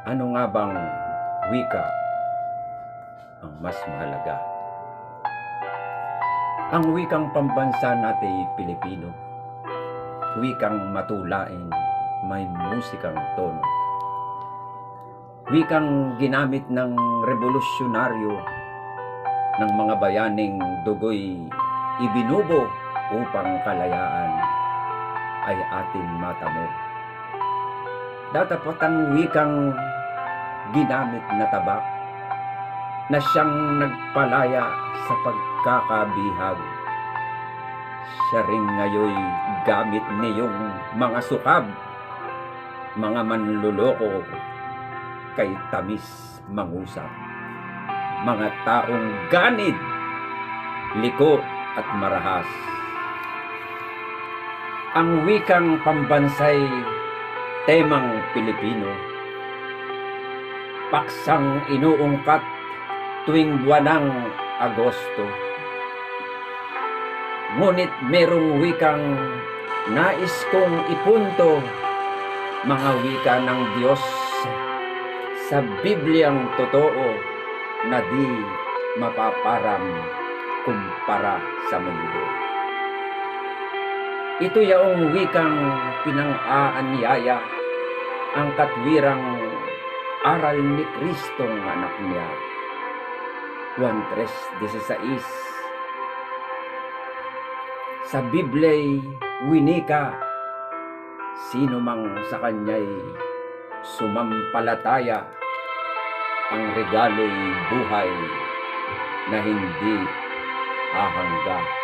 Ano nga bang wika ang mas mahalaga? Ang wikang pambansa natin Pilipino, wikang matulain, may musikang tono. Wikang ginamit ng revolusyonaryo ng mga bayaning dugoy ibinubo upang kalayaan ay ating matamo. Datapot ang wikang ginamit na tabak na siyang nagpalaya sa pagkakabihag. Siya rin ngayoy gamit niyong mga sukab, mga manluloko, kay tamis mangusap. Mga taong ganid, liko at marahas. Ang wikang pambansay temang Pilipino, paksang inuungkat tuwing buwanang Agosto. Ngunit merong wikang nais kong ipunto, mga wika ng Diyos sa Bibliang totoo na di mapaparam kumpara sa mundo. Ito yaong wikang pinang-aanyaya ang katwirang aral ni Kristong anak niya. Juan 3:16. Sa Bibla'y winika, sino mang sa kanya'y sumampalataya, ang regalo'y buhay na hindi hahanggan.